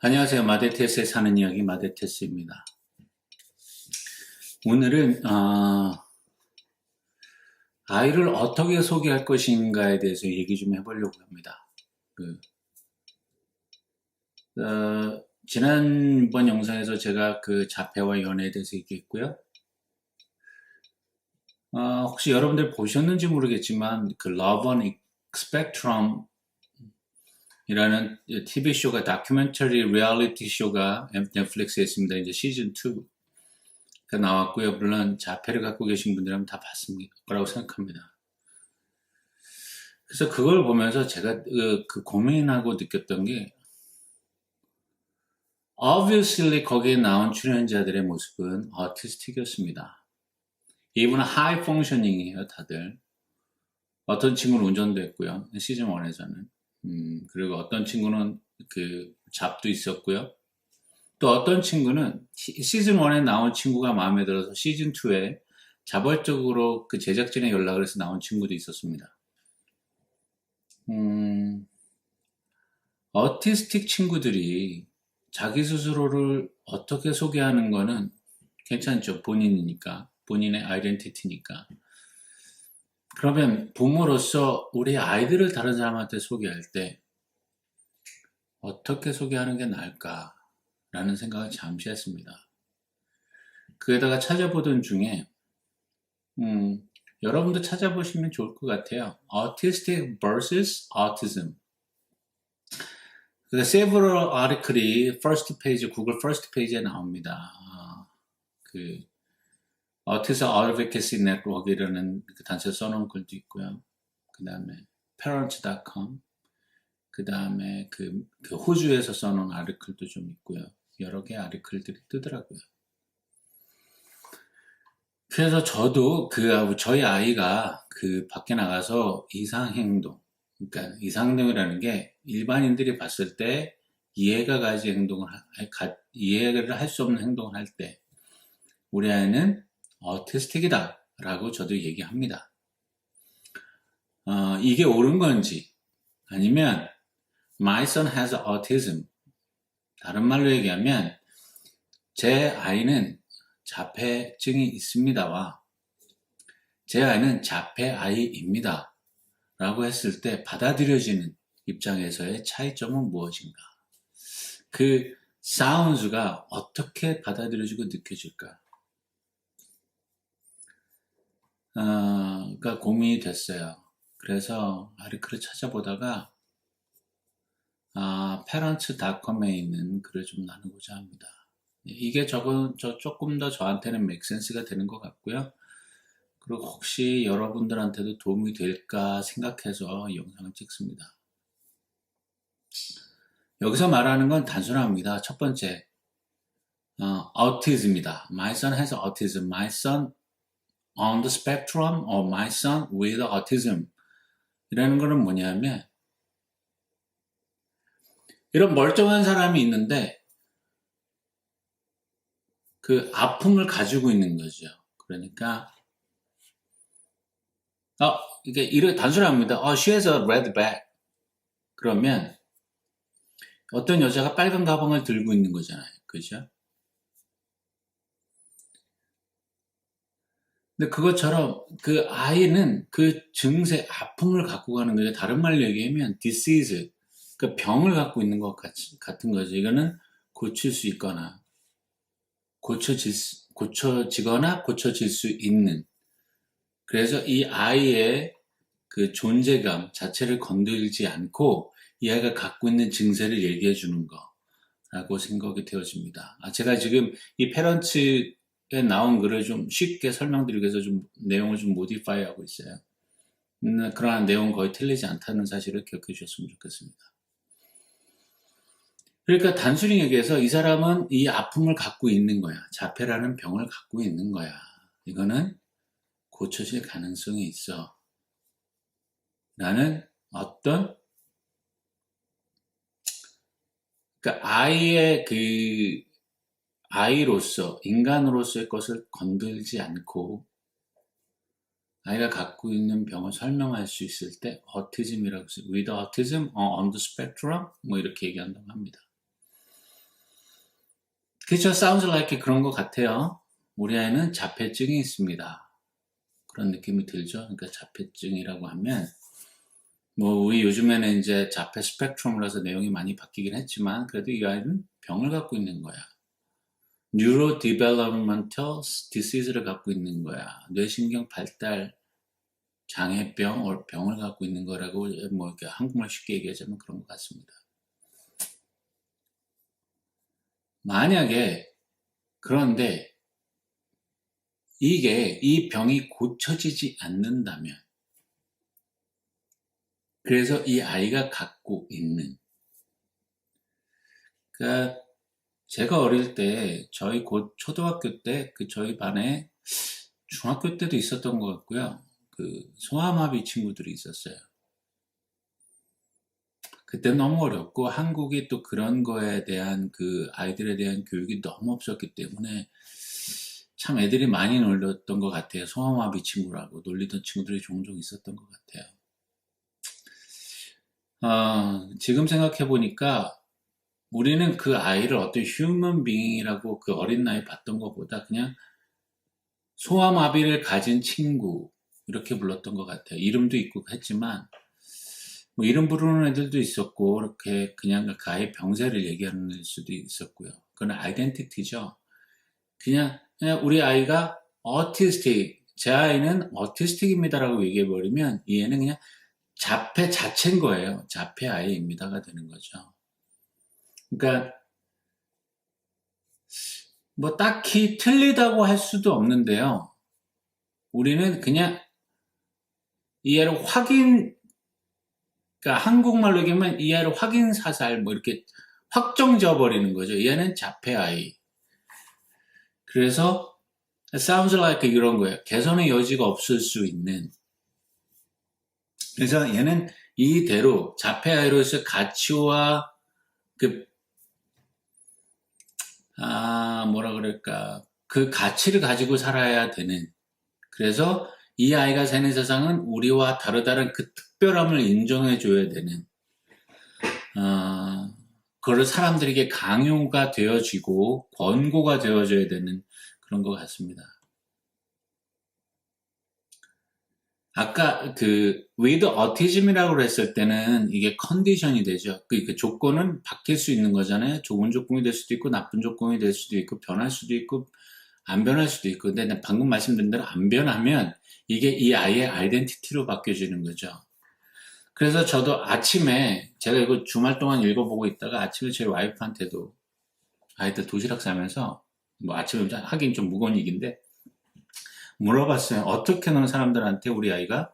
안녕하세요. 마데테스에 사는 이야기 마데테스입니다. 오늘은 아이를 어떻게 소개할 것인가에 대해서 얘기 좀 해보려고 합니다. 지난번 영상에서 제가 그 자폐와 연애에 대해서 얘기했고요. 혹시 여러분들 보셨는지 모르겠지만 그 Love on Spectrum 이라는 TV쇼가 다큐멘터리 리얼리티 쇼가 넷플릭스에 있습니다. 이제 시즌 2가 나왔고요. 물론 자폐를 갖고 계신 분들은 다 봤을 거라고 생각합니다. 그래서 그걸 보면서 제가 그 고민하고 느꼈던 게 obviously 거기에 나온 출연자들의 모습은 autistic이었습니다. 이분은 high functioning이에요, 다들. 어떤 친구는 운전도 했고요. 시즌 1에서는. 그리고 어떤 친구는 그 잡도 있었고요. 또 어떤 친구는 시즌 1에 나온 친구가 마음에 들어서 시즌 2에 자발적으로 그 제작진에 연락을 해서 나온 친구도 있었습니다. 어티스틱 친구들이 자기 스스로를 어떻게 소개하는 거는 괜찮죠. 본인이니까. 본인의 아이덴티티니까. 그러면 부모로서 우리 아이들을 다른 사람한테 소개할 때 어떻게 소개하는 게 나을까라는 생각을 잠시 했습니다. 그에다가 찾아보던 중에 여러분도 찾아보시면 좋을 것 같아요. Autistic vs. Autism. 그 several article이 first page, 구글 first page에 나옵니다. 그 Autism Advocacy Network이라는 그 단체 써놓은 글도 있고요. 그 다음에 parents.com, 그 다음에 그 호주에서 써놓은 아티클도 좀 있고요. 여러 개의 아티클들이 뜨더라고요. 그래서 저도 저희 아이가 그 밖에 나가서 이상행동, 그러니까 이상행동이라는 게 일반인들이 봤을 때 이해가 가지 이해를 할 수 없는 행동을 할 때 우리 아이는 어티스틱이다 라고 저도 얘기합니다. 이게 옳은 건지 아니면 My son has autism. 다른 말로 얘기하면 제 아이는 자폐증이 있습니다와 제 아이는 자폐 아이입니다 라고 했을 때 받아들여지는 입장에서의 차이점은 무엇인가? 그 사운드가 어떻게 받아들여지고 느껴질까? 그러니까 고민이 됐어요. 그래서 아리크를 찾아보다가 parents.com에 있는 글을 좀 나누고자 합니다. 이게 조금 더 저한테는 맥센스가 되는 것 같고요. 그리고 혹시 여러분들한테도 도움이 될까 생각해서 이 영상을 찍습니다. 여기서 말하는 건 단순합니다. 첫 번째, autism입니다. My son has autism. My son on the spectrum or my son with autism. 이라는 거는 뭐냐면 이런 멀쩡한 사람이 있는데 그 아픔을 가지고 있는 거죠. 그러니까 이게 단순합니다. She has a red bag. 그러면 어떤 여자가 빨간 가방을 들고 있는 거잖아요. 그죠? 근데 그것처럼 그 아이는 그 증세, 아픔을 갖고 가는 거죠. 다른 말로 얘기하면 disease, 그 병을 갖고 있는 것 같은 거죠. 이거는 고칠 수 있거나 고쳐지거나 고쳐질 수 있는. 그래서 이 아이의 그 존재감 자체를 건들지 않고 이 아이가 갖고 있는 증세를 얘기해 주는 거라고 생각이 되어집니다. 제가 지금 이 페런츠에 나온 글을 좀 쉽게 설명드리기 위해서 좀 내용을 좀 모디파이 하고 있어요. 그러한 내용은 거의 틀리지 않다는 사실을 기억해 주셨으면 좋겠습니다. 그러니까 단순히 얘기해서 이 사람은 이 아픔을 갖고 있는 거야. 자폐라는 병을 갖고 있는 거야. 이거는 고쳐질 가능성이 있어. 라는 어떤 그러니까 아이의 아이로서 인간으로서의 것을 건들지 않고 아이가 갖고 있는 병을 설명할 수 있을 때 autism이라고 해서 with autism or on the spectrum 뭐 이렇게 얘기한다고 합니다. 그쵸, sounds like 그런 것 같아요. 우리 아이는 자폐증이 있습니다. 그런 느낌이 들죠. 그러니까 자폐증이라고 하면 뭐 우리 요즘에는 이제 자폐 스펙트럼이라서 내용이 많이 바뀌긴 했지만 그래도 이 아이는 병을 갖고 있는 거야. Neurodevelopmental Disease를 갖고 있는 거야. 뇌신경 발달 장애병, 병을 갖고 있는 거라고 뭐 이렇게 한국말 쉽게 얘기하자면 그런 것 같습니다. 만약에 그런데 이 병이 고쳐지지 않는다면 그래서 이 아이가 갖고 있는 그러니까 제가 어릴 때 저희 곧 초등학교 때 그 저희 반에 중학교 때도 있었던 것 같고요. 그 소아마비 친구들이 있었어요. 그때 너무 어렵고 한국이 또 그런 거에 대한 그 아이들에 대한 교육이 너무 없었기 때문에 참 애들이 많이 놀렸던 것 같아요. 소아마비 친구라고 놀리던 친구들이 종종 있었던 것 같아요. 지금 생각해 보니까 우리는 그 아이를 어떤 휴먼 빙이라고 그 어린 나이 봤던 것보다 그냥 소아마비를 가진 친구 이렇게 불렀던 것 같아요. 이름도 있고 했지만 뭐 이름 부르는 애들도 있었고 이렇게 그냥 그 아이의 병세를 얘기하는 수도 있었고요. 그건 아이덴티티죠. 그냥 우리 아이가 어티스틱, 제 아이는 어티스틱입니다라고 얘기해버리면 이 애는 그냥 자폐 자체인 거예요. 자폐 아이입니다가 되는 거죠. 그러니까 뭐 딱히 틀리다고 할 수도 없는데요. 우리는 그냥 이 애를 그러니까 한국말로 얘기하면 이 애를 확인 사살 뭐 이렇게 확정 지어버리는 거죠. 얘는 자폐 아이. 그래서 sounds like 이런 거예요. 개선의 여지가 없을 수 있는. 그래서 얘는 이대로 자폐 아이로서의 가치와 그 뭐라 그럴까 그 가치를 가지고 살아야 되는. 그래서 이 아이가 사는 세상은 우리와 다르다는 그 특별함을 인정해 줘야 되는. 그걸 사람들에게 강요가 되어지고 권고가 되어져야 되는 그런 것 같습니다. 아까 그 with autism이라고 했을 때는 이게 컨디션이 되죠. 그 조건은 바뀔 수 있는 거잖아요. 좋은 조건이 될 수도 있고 나쁜 조건이 될 수도 있고 변할 수도 있고 안 변할 수도 있고 근데 방금 말씀드린 대로 안 변하면 이게 이 아이의 아이덴티티로 바뀌어지는 거죠. 그래서 저도 아침에 제가 이거 주말 동안 읽어보고 있다가 아침에 제 와이프한테도 아이들 도시락 싸면서 뭐 아침에 하긴 좀 무거운 얘기인데 물어봤어요. 어떻게 너는 사람들한테 우리 아이가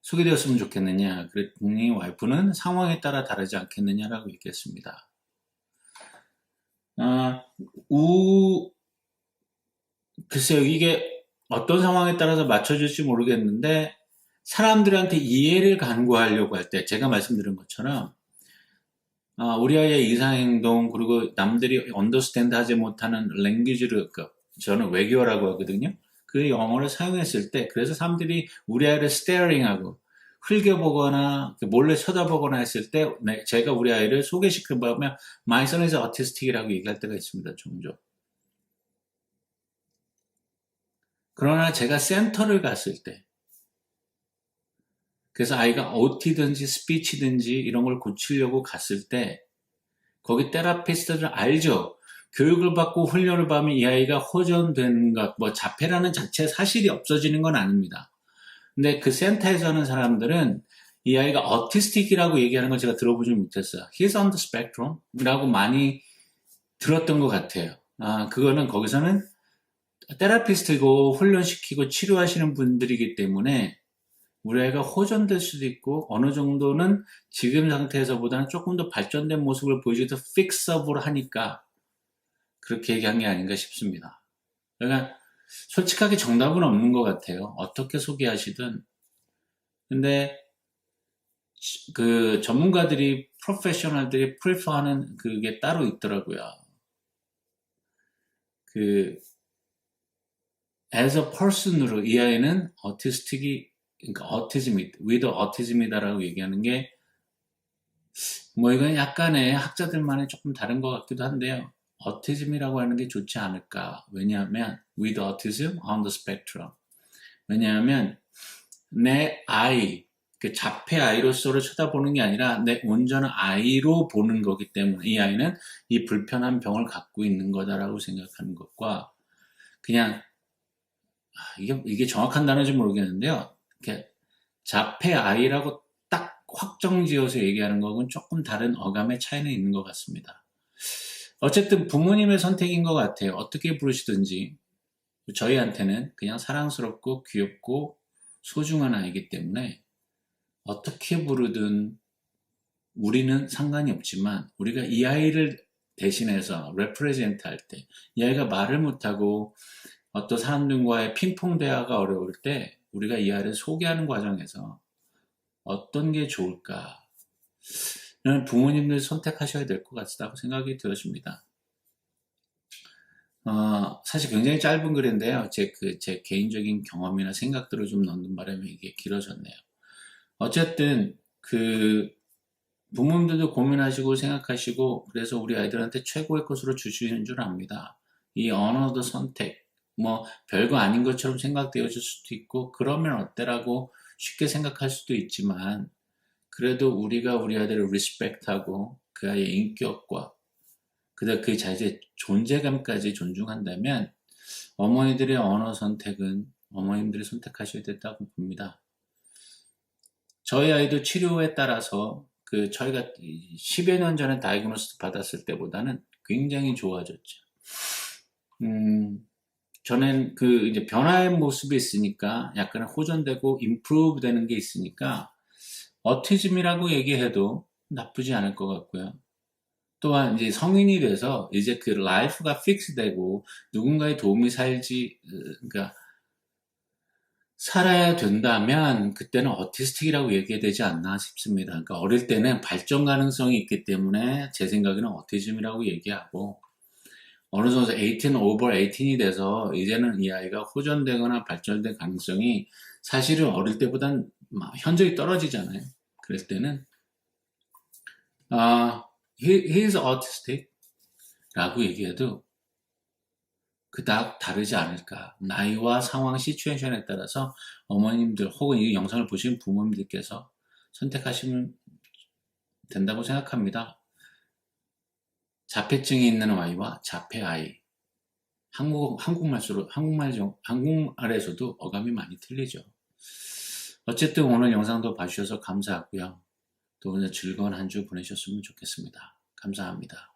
소개되었으면 좋겠느냐. 그랬더니 와이프는 상황에 따라 다르지 않겠느냐라고 얘기했습니다. 글쎄요. 이게 어떤 상황에 따라서 맞춰질지 모르겠는데 사람들한테 이해를 간구하려고 할 때 제가 말씀드린 것처럼 우리 아이의 이상행동 그리고 남들이 언더스탠드 하지 못하는 랭귀지를 저는 외교라고 하거든요. 그 영어를 사용했을 때 그래서 사람들이 우리 아이를 스테어링하고 흘겨보거나 몰래 쳐다보거나 했을 때 제가 우리 아이를 소개시켜보면 My son is autistic이라고 얘기할 때가 있습니다. 종종. 그러나 제가 센터를 갔을 때 그래서 아이가 OT든지 스피치든지 이런 걸 고치려고 갔을 때 거기 테라피스트들 알죠? 교육을 받고 훈련을 받으면 이 아이가 호전된 것, 뭐 자폐라는 자체 사실이 없어지는 건 아닙니다. 근데 그 센터에서 하는 사람들은 이 아이가 어티스틱이라고 얘기하는 걸 제가 들어보지 못했어요. He's on the spectrum 이라고 많이 들었던 것 같아요. 그거는 거기서는 테라피스트고 훈련시키고 치료하시는 분들이기 때문에 우리 아이가 호전될 수도 있고 어느 정도는 지금 상태에서보다는 조금 더 발전된 모습을 보여주기도 픽서블 하니까 그렇게 얘기한 게 아닌가 싶습니다. 그러니까 솔직하게 정답은 없는 것 같아요. 어떻게 소개하시든. 근데 그 전문가들이 프로페셔널들이 프리퍼하는 그게 따로 있더라고요. 그 as a person으로 이 아이는 어티스틱이 그러니까 autism, with autism이다라고 얘기하는 게 뭐 이건 약간의 학자들만의 조금 다른 것 같기도 한데요. autism이라고 하는 게 좋지 않을까. 왜냐하면 with autism on the spectrum. 왜냐하면 내 아이, 그 자폐 아이로서를 쳐다보는 게 아니라 내 온전한 아이로 보는 거기 때문에 이 아이는 이 불편한 병을 갖고 있는 거다라고 생각하는 것과 그냥 이게 정확한 단어인지 모르겠는데요. 이렇게 자폐 아이라고 딱 확정지어서 얘기하는 거는 조금 다른 어감의 차이는 있는 것 같습니다. 어쨌든 부모님의 선택인 것 같아요. 어떻게 부르시든지 저희한테는 그냥 사랑스럽고 귀엽고 소중한 아이기 때문에 어떻게 부르든 우리는 상관이 없지만 우리가 이 아이를 대신해서 represent 할 때 이 아이가 말을 못하고 어떤 사람들과의 핑퐁 대화가 어려울 때 우리가 이 아이를 소개하는 과정에서 어떤 게 좋을까? 부모님들 선택하셔야 될 것 같다고 생각이 들어집니다. 사실 굉장히 짧은 글인데요. 제 개인적인 경험이나 생각들을 좀 넣는 바람에 이게 길어졌네요. 어쨌든, 부모님들도 고민하시고 생각하시고, 그래서 우리 아이들한테 최고의 것으로 주시는 줄 압니다. 이 언어도 선택, 별거 아닌 것처럼 생각되어질 수도 있고, 그러면 어때라고 쉽게 생각할 수도 있지만, 그래도 우리가 우리 아이들을 리스펙트하고, 그 아이의 인격과, 그다음 그 자신의 존재감까지 존중한다면 어머니들의 언어 선택은 어머님들이 선택하셔야 된다고 봅니다. 저희 아이도 치료에 따라서 저희가 10여 년 전에 다이그노스 받았을 때보다는 굉장히 좋아졌죠. 저는 이제 변화의 모습이 있으니까 약간 호전되고 임프루브 되는 게 있으니까 어티즘이라고 얘기해도 나쁘지 않을 것 같고요. 또한 이제 성인이 돼서 이제 라이프가 픽스되고 누군가의 도움이 그러니까 살아야 된다면 그때는 오티스틱이라고 얘기해야 되지 않나 싶습니다. 그러니까 어릴 때는 발전 가능성이 있기 때문에 제 생각에는 오티즘이라고 얘기하고 어느 정도 18 over 18이 돼서 이제는 이 아이가 호전되거나 발전될 가능성이 사실은 어릴 때보단 현저히 떨어지잖아요. 그럴 때는 he is autistic 라고 얘기해도 그닥 다르지 않을까. 나이와 상황, 시츄에이션에 따라서 어머님들 혹은 이 영상을 보시는 부모님들께서 선택하시면 된다고 생각합니다. 자폐증이 있는 아이와 자폐 아이. 한국말에서도 어감이 많이 틀리죠. 어쨌든 오늘 영상도 봐주셔서 감사하고요. 또 오늘 즐거운 한 주 보내셨으면 좋겠습니다. 감사합니다.